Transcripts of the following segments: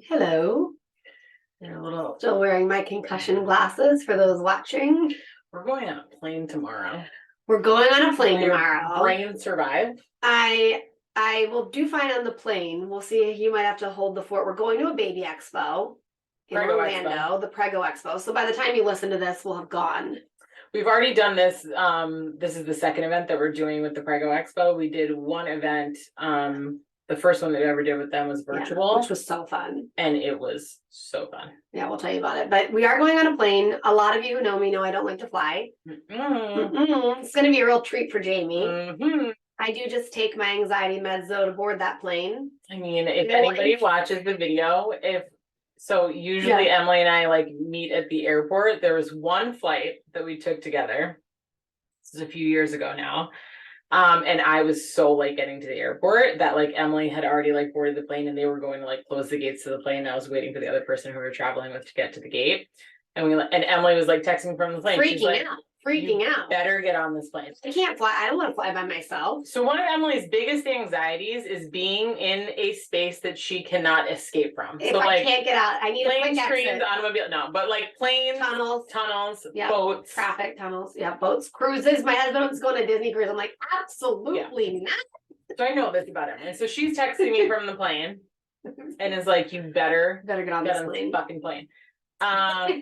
Hello. Hello. Still wearing my concussion glasses for those watching. We're going on a plane tomorrow. We're going on a plane Will your tomorrow. brain survive? I will do fine on the plane. We'll see. You might have to hold the fort. We're going to a baby expo in Prego Orlando, Expo. the Prego Expo. So by the time you listen to this, we'll have gone. We've already done this. This is the second event that we're doing with the Prego Expo. We did one event. The first one that we ever did with them was virtual, which was so fun. And it was so fun. Yeah, we'll tell you about it. But we are going on a plane. A lot of you who know me know I don't like to fly. It's going to be a real treat for Jamie. I do just take my anxiety meds though to board that plane. I mean, if anybody watches the video, usually Emily and I like meet at the airport. There was one flight that we took together. This is a few years ago now. And I was so late getting to the airport that like Emily had already like boarded the plane and they were going to like close the gates to the plane. And I was waiting for the other person who we were traveling with to get to the gate. And Emily was like texting from the plane. Freaking out. Better get on this plane. I can't fly. I don't want to fly by myself. So one of Emily's biggest anxieties is being in a space that she cannot escape from. If so I can't get out, I need planes, a quick trains, exit. automobile. No, but like planes, tunnels, boats, traffic tunnels, boats, cruises. My husband was going to Disney cruise. I'm like, absolutely not. So I know this about Emily. So she's texting me from the plane, and is like, "You better get on this fucking plane,"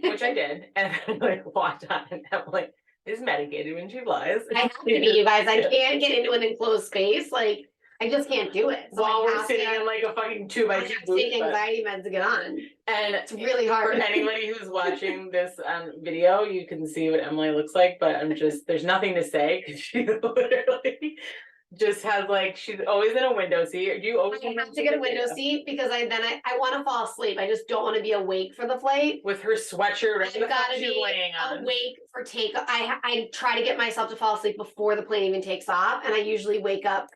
which I did, and I like walked on, and Emily is medicated when she flies. I have to be, you guys. I can't get into an enclosed space. Like, I just can't do it. So while we're sitting in like a fucking 2x2 booth. Take anxiety meds to get on. And it's really hard. For anybody who's watching this video, you can see what Emily looks like, but there's nothing to say because she literally just has like, she's always in a window seat. You always have to get a window seat because I want to fall asleep. I just don't want to be awake for the flight. With her sweatshirt, I've got to be laying on. Awake for takeoff. I try to get myself to fall asleep before the plane even takes off, and I usually wake up,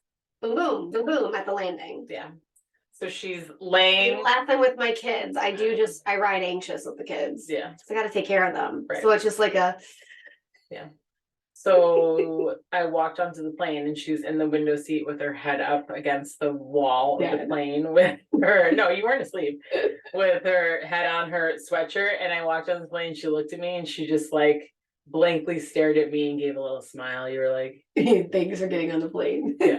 boom, boom, boom, boom, at the landing. Yeah. So she's laying. Laughing with my kids. I ride anxious with the kids. Yeah. So I got to take care of them. Right. So it's just like So I walked onto the plane and she was in the window seat with her head up against the wall of the plane with her. No, you weren't asleep. With her head on her sweatshirt. And I walked on the plane. She looked at me and she just like blankly stared at me and gave a little smile. You were like, thanks for getting on the plane. Yeah.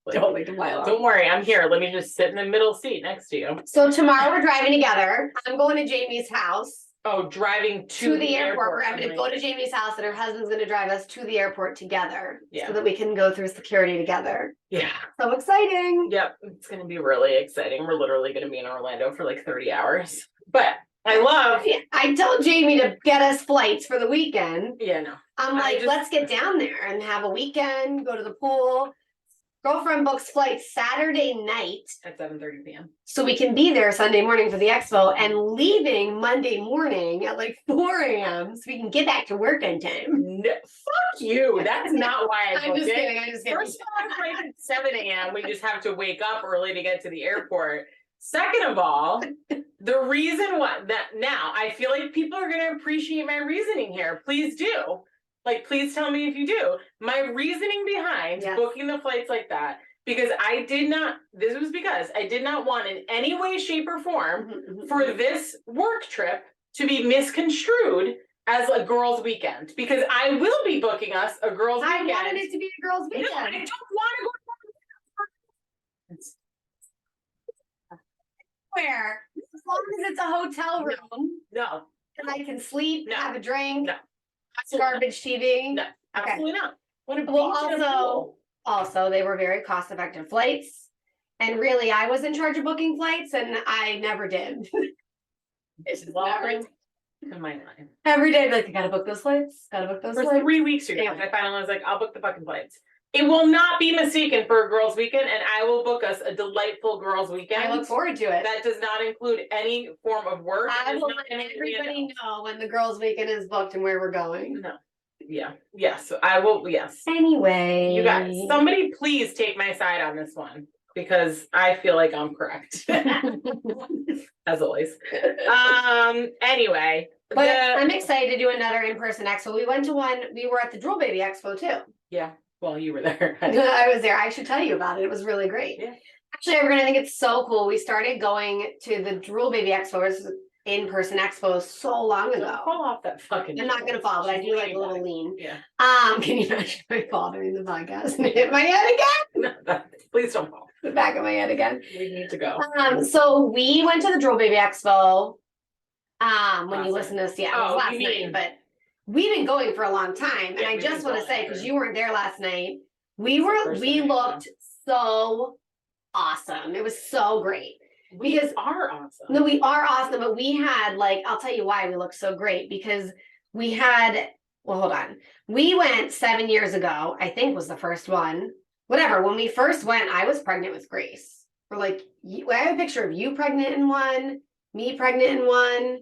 Like, don't wait to fly off. Don't worry, I'm here. Let me just sit in the middle seat next to you. So tomorrow we're driving together. I'm going to Jamie's house. Oh, driving to the airport. I'm going to go to Jamie's house and her husband's going to drive us to the airport together. Yeah. So that we can go through security together. Yeah. So exciting. Yep. It's going to be really exciting. We're literally going to be in Orlando for like 30 hours. But I told Jamie to get us flights for the weekend. Yeah, no. I'm like, let's get down there and have a weekend, go to the pool. Girlfriend books flights Saturday night at 7:30 p.m. So we can be there Sunday morning for the expo and leaving Monday morning at like 4 a.m. so we can get back to work on time. No, fuck you. That's not why I booked I'm just kidding. First of all, it's like at 7 a.m. We just have to wake up early to get to the airport. Second of all, the reason now I feel like people are going to appreciate my reasoning here. Please do. Like, please tell me if you do. My reasoning behind booking the flights like that, because this was because I did not want in any way, shape, or form for this work trip to be misconstrued as a girls' weekend. Because I will be booking us a girls' weekend. I wanted it to be a girls' weekend. No, I don't want to go where? As long as it's a hotel room. No. And I can sleep, have a drink. No. Garbage TV. No, absolutely not. Also, they were very cost-effective flights, and really, I was in charge of booking flights, and I never did. Every day, like, I gotta book those flights. For 3 weeks, I finally was like, I'll book the fucking flights. It will not be mistaken for a girls' weekend, and I will book us a delightful girls' weekend. I look forward to it. That does not include any form of work. I will let everybody know when the girls' weekend is booked and where we're going. No. Yeah. Yes. I will. Yes. Anyway. You guys, somebody please take my side on this one because I feel like I'm correct. As always. Anyway. But I'm excited to do another in-person expo. We went to one. We were at the Drool Baby Expo too. Yeah. Well, you were there. I was there. I should tell you about it. It was really great. Yeah. Actually, we're gonna think it's so cool. We started going to the Drool Baby Expos, in-person expos, so long Don't ago. fall off that fucking. I'm not gonna fall, but I She's do like a leaning little back. lean. Yeah. Can you imagine if I fall during the podcast and hit my head again? No, please don't fall. The back of my head again. We need to go. So we went to the Drool Baby Expo. When Last you listen to this, yeah, it was Oh, last you night, mean- but we've been going for a long time, and Yeah, I we've just been want to going say, because for- you weren't there last night, we It's the first we time, looked so awesome. It was so great. We Because- are awesome. No, we are awesome, but we had I'll tell you why we looked so great, because we had, well, hold on. We went 7 years ago, I think was the first one. Whatever, when we first went, I was pregnant with Grace. We're like, I have a picture of you pregnant in one, me pregnant in one.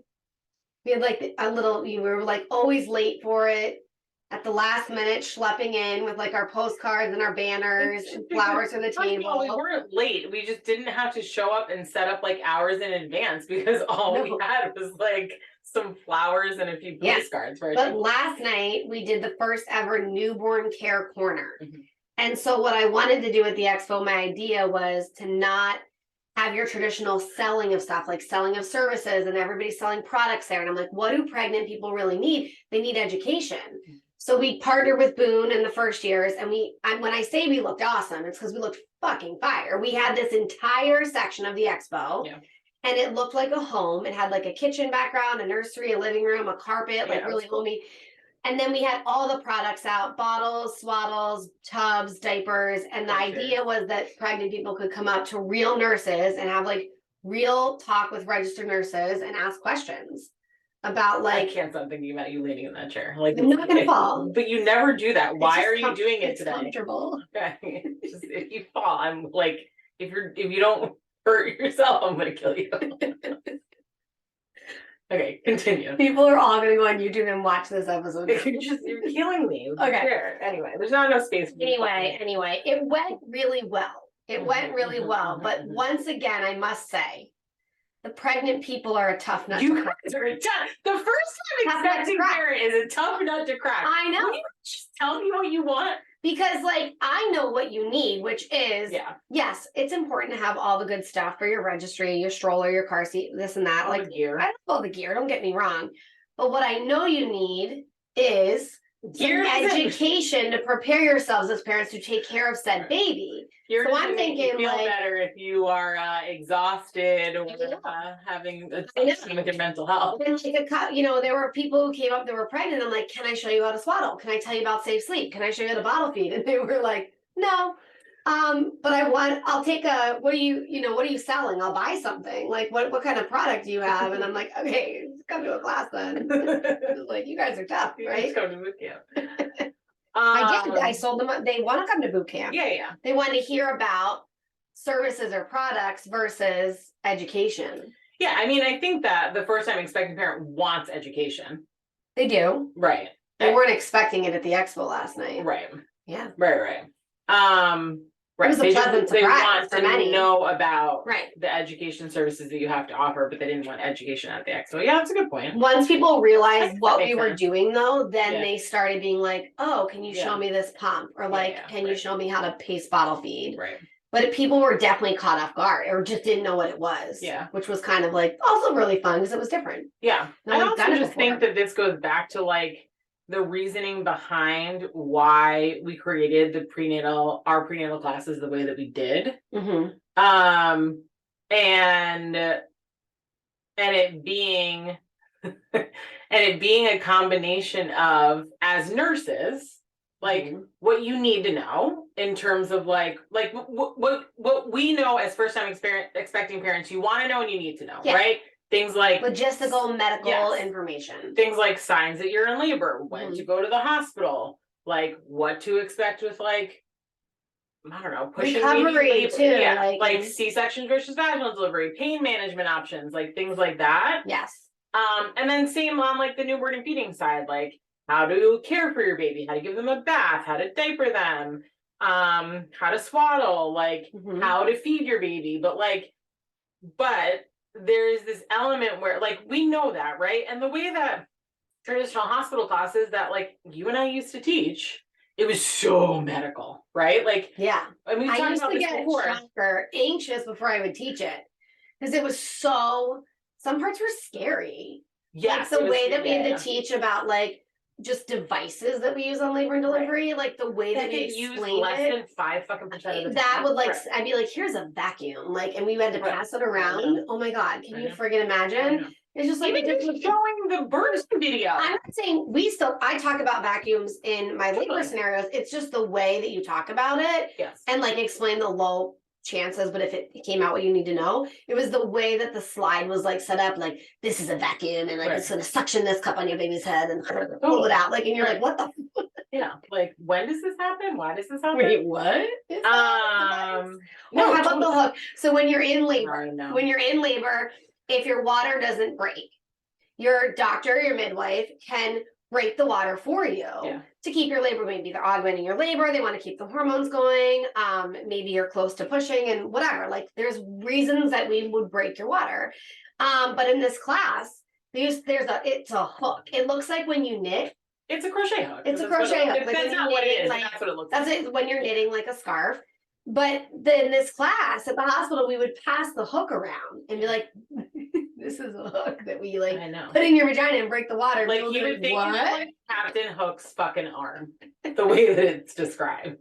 We had we were always late for it. At the last minute, schlepping in with our postcards and our banners and flowers for the First of all, we table. weren't late. We just didn't have to show up and set up hours in advance because all we No. had was some flowers and a few Yeah. postcards for our But table. last night we did the first ever newborn care corner. Mhm. And so what I wanted to do at the expo, my idea was to not have your traditional selling of stuff, like selling of services and everybody's selling products there. And I'm like, what do pregnant people really need? They need education. So we partnered with Boone in the first years, and when I say we looked awesome, it's because we looked fucking fire. We had this entire section of the expo. Yeah. And it looked like a home. It had a kitchen background, a nursery, a living room, a carpet, Yeah, it was really cool. homey. And then we had all the products out, bottles, swaddles, tubs, diapers. And the Diapers. idea was that pregnant people could come up to real nurses and have real talk with registered nurses and ask questions about I can't stop thinking about you leaning in that chair. I'm not gonna fall. But you never do that. It's Why just are you doing it it's today? comfortable. Okay. Just, if you fall, I'm if you don't hurt yourself, I'm gonna kill you. Okay, continue. People are all gonna go on YouTube and watch this episode. You're killing me. with the Okay. chair. Anyway, there's not enough space. For you to Anyway, it went really well. It went really well. But Mhm. once again, I must say, the pregnant people are a tough nut You to crack. guys are the first time Tough nut to expecting crack. parent is a tough nut to crack. I know. Will you just tell me what you want? Because I know what you need, which is Yeah. yes, it's important to have all the good stuff for your registry, your stroller, your car seat, this and that. All the gear. I love all the gear, don't get me wrong. But what I know you need is Gear some doesn't- education to prepare yourselves as parents to take care of said baby. Gear So doesn't I'm make you thinking, feel better if you are exhausted or I know. having a I tough know. time with your mental health. And there were people who came up that were pregnant. I'm like, can I show you how to swaddle? Can I tell you about safe sleep? Can I show you how to bottle feed? And they were like, no. But I'll take what are you selling? I'll buy something. What kind of product do you have? And I'm like, okay, come to a class then. You guys are tough, You right? just go to boot camp. I did. I sold them. They want to come to boot camp. Yeah. They want to hear about services or products versus education. Yeah, I mean, I think that the first time expecting parent wants education. They do. Right. They weren't expecting it at the expo last night. Right. Yeah. Right. Right. was a They pleasant they surprise want for to many. know about Right. the education services that you have to offer, but they didn't want education at the expo. Yeah, that's a good point. Once people I realized think what that we makes were sense. doing though, then Yeah. they started being like, oh, can you Yeah. show me this pump? Or Yeah, can you right. show me how to pace bottle feed? Right. But people were definitely caught off guard or just didn't know what it was. Yeah. Which was kind of also really fun because it was different. Yeah. No I one's also done it just think before. that this goes back to the reasoning behind why we created our prenatal classes the way that we did. Mm-hmm. And it being a combination of, as nurses, Mhm. what you need to know in terms of what we know as first time expecting parents, you want to know and you need to know, Yeah. right? Things like Logistical medical Yes. information. things like signs that you're in labor, when Mhm. to go to the hospital, what to expect with I don't know, pushing Recovery, baby labor. too, Yeah, like- C-section versus vaginal delivery, pain management options, things like that. Yes. And then same on the newborn and feeding side, how to care for your baby, how to give them a bath, how to diaper them, how to swaddle, Mhm. how to feed your baby. But there's this element where we know that, right? And the way that traditional hospital classes that you and I used to teach it was so medical, right? Like, Yeah. and we've I talked used about to this get before. shocker anxious before I would teach it. Because it was so, some parts were scary. Yes, Like the it was- way that we had yeah. to teach about like just devices that we use on labor and delivery, like the way that we get used explained less it. than 5% of the time. That would like, Right. I'd be like, here's a vacuum, like, and we had to Right. pass it around. Oh my God, can I you know. friggin' I imagine? know. It's just like, Even just showing the birth video. I'm not saying I talk about vacuums in my labor Totally. scenarios. It's just the way that you talk about it Yes. and like explain the low chances, but if it came out what you need to know, it was the way that the slide was like set up, like this is a vacuum and like Right. it's gonna suction this cup on your baby's head and pull it out. Like, and you're like, what the Yeah, like when does this happen? Why does this happen? wait, what? No, how about the hook? So when you're in labor, No. when you're in labor, if your water doesn't break, your doctor, your midwife can break the water for you to keep your labor. Maybe they're augmenting your labor. They want to keep the hormones going. Maybe you're close to pushing and whatever. Like there's reasons that we would break your water. But in this class, it's a hook. It looks like when you knit. It's a crochet hook. It's a crochet hook. Like that's not what it is. Like, that's what it looks like. That's it when you're knitting like a scarf. But then in this class at the hospital, we would pass the hook around and be like, this is a hook that we like put in your vagina and break the water. Like you would think it's like Captain Hook's fucking arm, the way that it's described.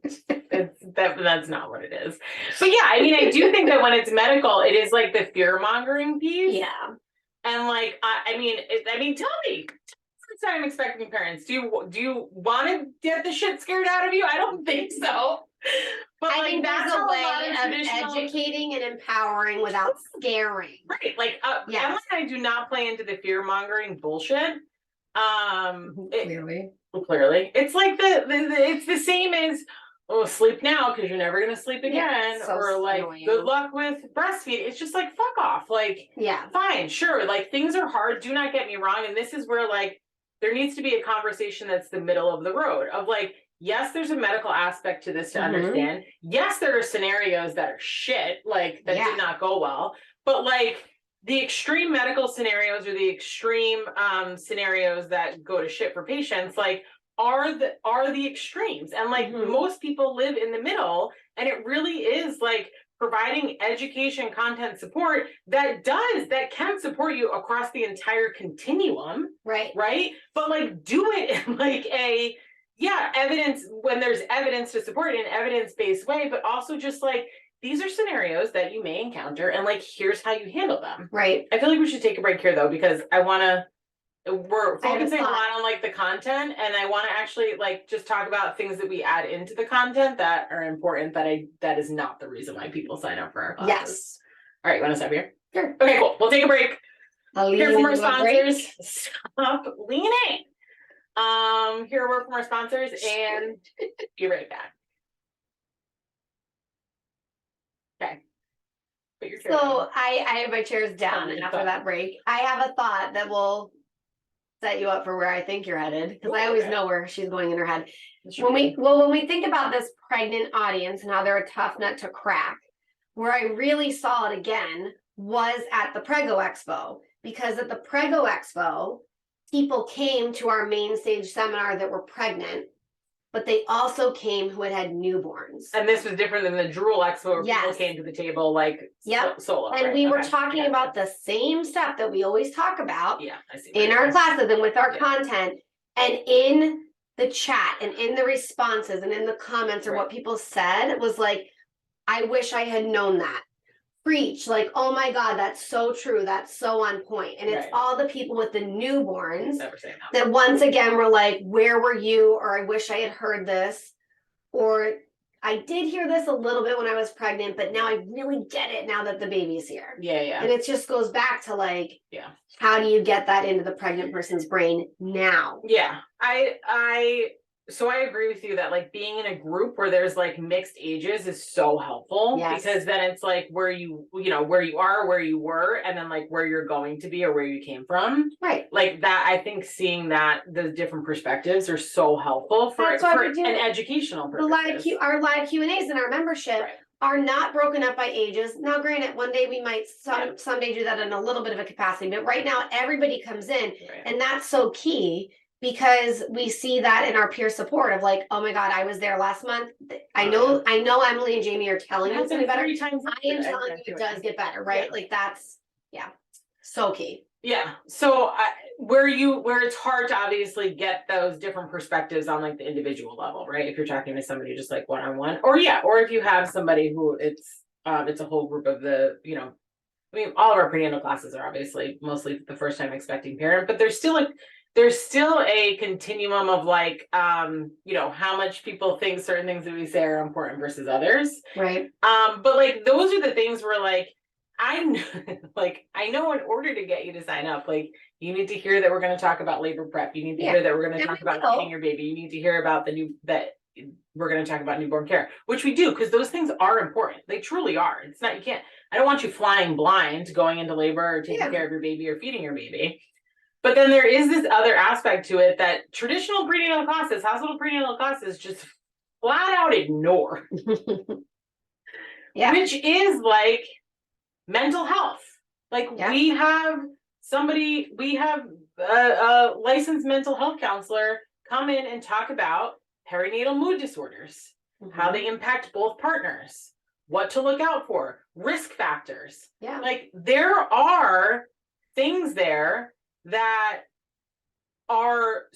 That's not what it is. But yeah, I mean, I do think that when it's medical, it is like the fear mongering piece. Yeah. And like, I mean, tell me. First time expecting parents, do you want to get the shit scared out of you? I don't think so. But I think that's there's a how way lot of educating and empowering without scaring. Right. Like Emma and I do not play into the fear mongering bullshit. Clearly. It's like it's the same as sleep now because you're never gonna sleep again, so or like annoying. good luck with breastfeeding. It's just like fuck off. Like fine, sure. Like things are hard. Do not get me wrong. And this is where like there needs to be a conversation that's the middle of the road of like, yes, there's a medical aspect to this to understand. Yes, there are scenarios that are shit, like that did not go well. But like the extreme medical scenarios or the extreme scenarios that go to shit for patients, like are the extremes. And like most people live in the middle, and it really is like providing education, content, support that can support you across the entire continuum. Right. But like do it in like evidence when there's evidence to support it in an evidence-based way, but also just like these are scenarios that you may encounter and like here's how you handle them. Right. I feel like we should take a break here though, because we're focusing a lot on like the content, and I want to actually like just talk about things that we add into the content that are important that is not the reason why people sign up for our classes. Yes. All right, you want to stop here? Sure. Okay, cool. We'll take a break. Hear from our sponsors. Stop leaning. Hear a word from our sponsors and be right back. Okay. So I have my chairs down after that break. I have a thought that will set you up for where I think you're headed, because I always know where she's going in her head. When we think about this pregnant audience and how they're a tough nut to crack, where I really saw it again was at the Prego Expo, because at the Prego Expo, people came to our main stage seminar that were pregnant, but they also came who had newborns. And this was different than the Drool Expo where people came to the table like solo. And we were talking about the same stuff that we always talk about in our classes and with our content, and in the chat and in the responses and in the comments or what people said was like, I wish I had known that. Preach, like, oh my God, that's so true. That's so on point. And it's all the people with the newborns that once again were like, where were you? Or I wish I had heard this. Or I did hear this a little bit when I was pregnant, but now I really get it now that the baby's here. Yeah. And it just goes back to like, how do you get that into the pregnant person's brain now? Yeah. So I agree with you that like being in a group where there's like mixed ages is so helpful, because then it's like where you are, where you were, and then like where you're going to be or where you came from. Right. Like that, I think seeing that the different perspectives are so helpful for an educational purpose. Our live Q&As in our membership are not broken up by ages. Now, granted, one day we might someday do that in a little bit of a capacity, but right now everybody comes in, and that's so key. because we see that in our peer support of like, oh my God, I was there last month. I know Emily and Jamie are telling you it's gonna be better. I am telling you it does get better, right? Yeah. Like that's, yeah, so key. Yeah, so where it's hard to obviously get those different perspectives on like the individual level, right? If you're talking to somebody just like one-on-one, or if you have somebody who it's a whole group of the, I mean, all of our prenatal classes are obviously mostly the first time expecting parent, but there's still a continuum of like, how much people think certain things that we say are important versus others. Right. But like, those are the things where like, I know in order to get you to sign up, like you need to hear that we're going to talk about labor prep. You need to hear that we're going to talk about feeding your baby. You need to hear about that we're going to talk about newborn care, which we do, because those things are important. They truly are. It's not, I don't want you flying blind going into labor or taking care of your baby or feeding your baby. But then there is this other aspect to it that traditional prenatal classes, hospital prenatal classes, just flat out ignore. Which is like mental health. Like we have a licensed mental health counselor come in and talk about perinatal mood disorders, how they impact both partners, what to look out for, risk factors. Yeah. Like there are things there that are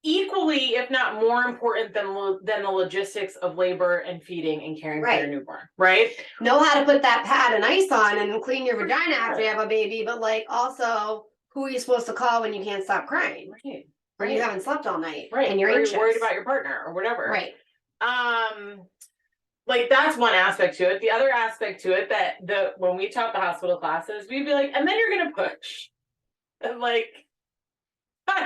equally, if not more important than the logistics of labor and feeding and caring for your newborn, right? Know how to put that pad and ice on and clean your vagina after you have a baby, but like also who are you supposed to call when you can't stop crying? Right. Or you haven't slept all night. Right. And you're anxious. Worried about your partner or whatever. Right. Like that's one aspect to it. The other aspect to it that when we taught the hospital classes, we'd be like, and then you're gonna push. And like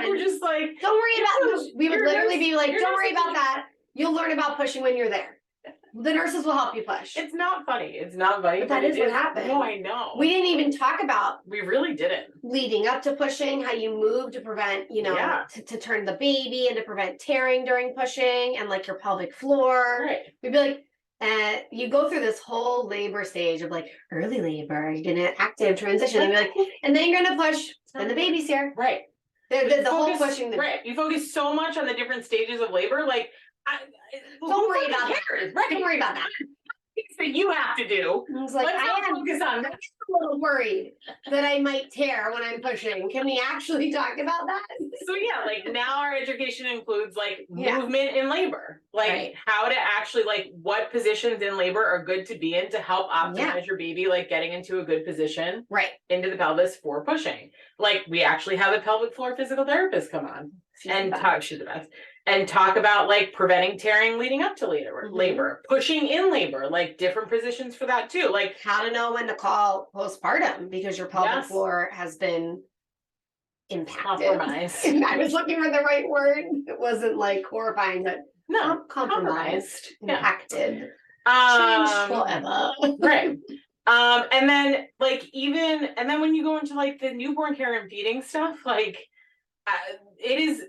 we're just like, don't worry about it. We would literally be like, don't worry about that. You'll learn about pushing when you're there. The nurses will help you push. It's not funny. But that is what happened. No, I know. We didn't even talk about. We really didn't. Leading up to pushing, how you move to prevent, to turn the baby and to prevent tearing during pushing and like your pelvic floor. Right. We'd be like, you go through this whole labor stage of like early labor, you're gonna active transition, and you're like, and then you're gonna push, and the baby's here. Right. The whole pushing. Right. You focus so much on the different stages of labor, like don't worry about that. Right. Don't worry about that. That you have to do. It's like focus on that. I'm a little worried that I might tear when I'm pushing. Can we actually talk about that? So like now our education includes like movement in labor, like how to actually like what positions in labor are good to be in to help optimize your baby, like getting into a good position into the pelvis for pushing. Like we actually have a pelvic floor physical therapist come on she's the best. And talk about like preventing tearing leading up to labor, pushing in labor, like different positions for that too. Like how to know when to call postpartum because your pelvic floor has been impacted. Compromised. I was looking for the right word. It wasn't like horrifying, but compromised, impacted, changed forever. Right. And then when you go into like the newborn care and feeding stuff, like it is,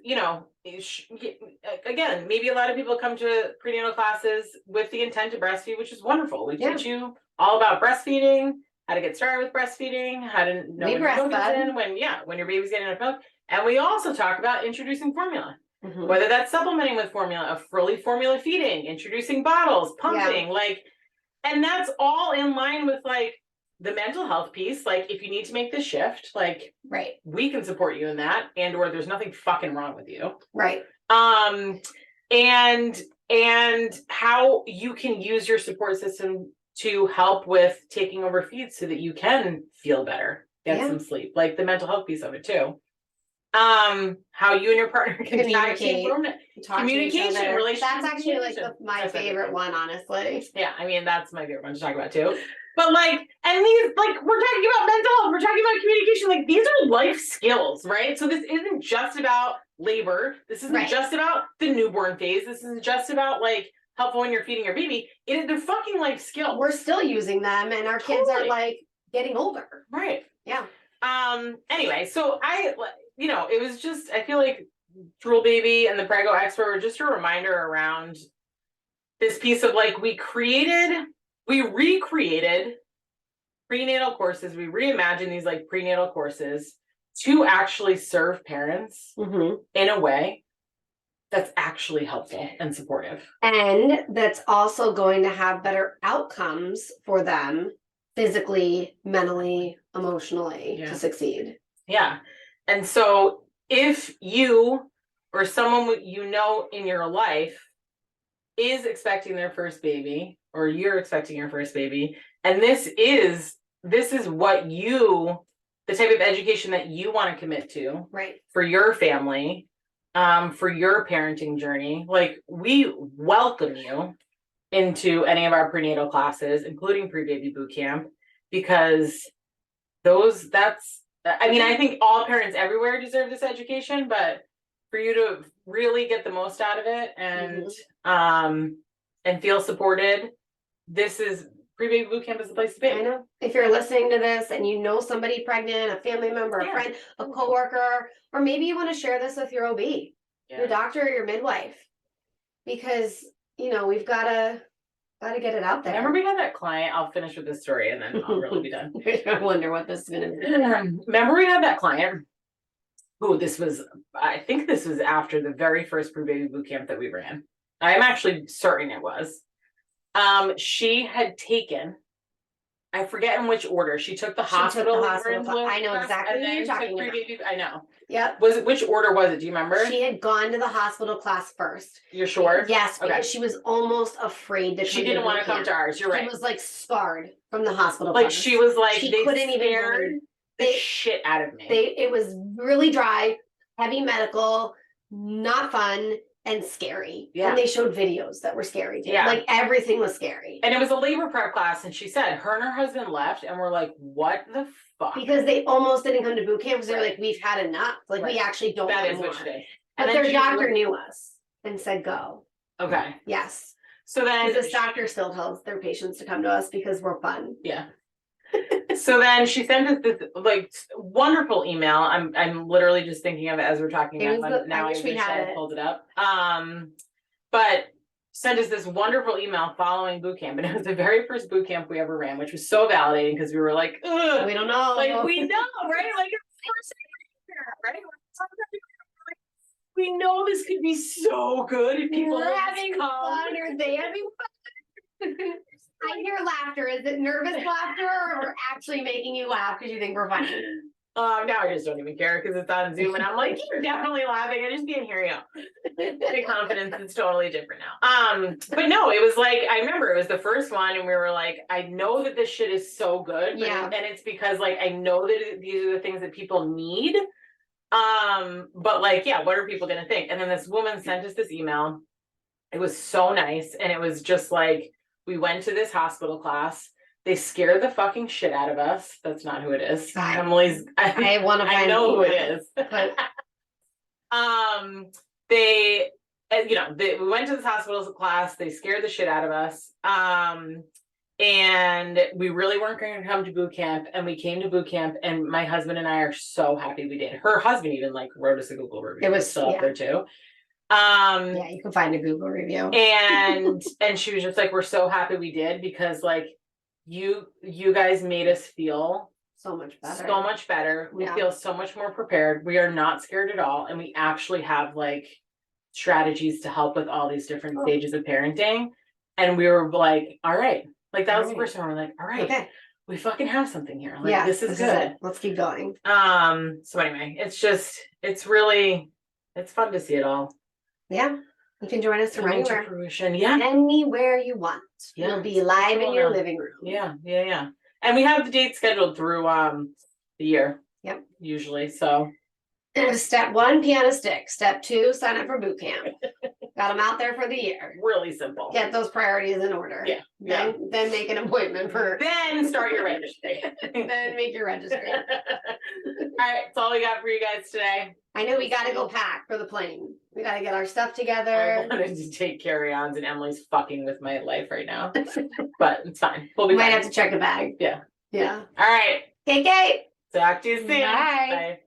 again, maybe a lot of people come to prenatal classes with the intent to breastfeed, which is wonderful. We teach you all about breastfeeding, how to get started with breastfeeding, how to know when milk is in, when your baby's getting enough milk. And we also talk about introducing formula, whether that's supplementing with formula, a fully formula feeding, introducing bottles, pumping, and that's all in line with like the mental health piece. Like if you need to make this shift, like we can support you in that, and or there's nothing fucking wrong with you. Right. And how you can use your support system to help with taking over feeds so that you can feel better, get some sleep, like the mental health piece of it too. How you and your partner can communicate, communication, relationship. That's actually like my favorite one, honestly. Yeah, I mean that's my favorite one to talk about too. But like, and these, like, we're talking about mental health, we're talking about communication, like these are life skills, right? So this isn't just about labor. This isn't just about the newborn phase. This isn't just about like helpful when you're feeding your baby. They're fucking life skills. We're still using them, and our kids are like getting older. Right. Yeah. Anyway, so it was just, I feel like Drool Baby and the Prego Expert were just a reminder around this piece of like, we recreated prenatal courses. We reimagined these like prenatal courses to actually serve parents Mhm. in a way that's actually helpful and supportive. And that's also going to have better outcomes for them physically, mentally, emotionally Yeah. to succeed. Yeah. And so if you or someone you know in your life is expecting their first baby, or you're expecting your first baby, and this is what you, the type of education that you want to commit to, Right. for your family, for your parenting journey, like, we welcome you into any of our prenatal classes, including pre-baby boot camp, because I mean, I think all parents everywhere deserve this education, but for you to really get the most out of it and feel supported, this is pre-baby boot camp is the place to be. I know. If you're listening to this and you know somebody pregnant, a family member, a friend, a coworker, or maybe you want to share this with your OB, your doctor, or your midwife, because we've gotta get it out there. Remember, we had that client. I'll finish with this story and then I'll really be done. I wonder what this is gonna be. Remember, we had that client who I think this was after the very first pre-baby boot camp that we ran. I'm actually certain it was. She had taken, I forget in which order. She took the hospital. I know exactly what you're talking about. I know. Yep. Which order was it? Do you remember? She had gone to the hospital class first. You're sure? Yes, because she was almost afraid to come. She didn't want to come to ours. You're right. She was like scarred from the hospital. Like, she was like, she they couldn't even scared the shit out of me. It was really dry, heavy medical, not fun, and scary. Yeah. And they showed videos that were scary too. Yeah. Like, everything was scary. And it was a labor prep class, and she said her and her husband left and were like, what the fuck? Because they almost didn't come to boot camp because they're like, we've had enough. Like, we actually don't want more. That is what she did. But their doctor knew us and said go. Okay. Yes. So then this doctor still tells their patients to come to us because we're fun. Yeah. So then she sent us this like wonderful email. I'm literally just thinking of it as we're talking about now. I wish I had pulled it up. But sent us this wonderful email following boot camp, and it was the very first boot camp we ever ran, which was so validating because we were like, ugh, we don't know. Like, we know, right? Like, it's right? We know this could be so good if people are having fun. Are they having fun? I hear laughter. Is it nervous laughter or actually making you laugh because you think we're funny? Now I just don't even care because it's on Zoom and I'm like, you're definitely laughing. I just can't hear you. The confidence is totally different now. But no, it was like, I remember it was the first one and we were like, I know that this shit is so good. And it's because like, I know that these are the things that people need. But like, yeah, what are people going to think? And then this woman sent us this email. It was so nice. And it was just like, we went to this hospital class. They scared the fucking shit out of us. That's not who it is. Emily's. I know who it is. But we went to this hospital class. They scared the shit out of us. And we really weren't going to come to boot camp. And we came to boot camp. And my husband and I are so happy we did. Her husband even like wrote us a Google review. It was still up there too. Yeah, you can find a Google review. And she was just like, we're so happy we did because like you guys made us feel so much better. We feel so much more prepared. We are not scared at all. And we actually have like strategies to help with all these different stages of parenting. And we were like, all right. Like that was the first time we're like, all right, okay, we fucking have something here. Like this is good. Let's keep going. So anyway, it's fun to see it all. Yeah. You can join us from anywhere. Fruition. Yeah. Anywhere you want. Yeah. You'll be live in your living room. Yeah. And we have the date scheduled through the year. Yep. Usually. So step 1, piano stick. Step 2, sign up for boot camp. Got them out there for the year. Really simple. Get those priorities in order. Yeah. Then make an appointment for. Then start your registry. Then make your registry. All right, that's all we got for you guys today. I know we got to go pack for the plane. We got to get our stuff together. I wanted to take carry-ons and Emily's fucking with my life right now, but it's fine. We'll be might have to check a bag. Yeah. Yeah. All right. Okay. Talk to you soon. Bye. Bye.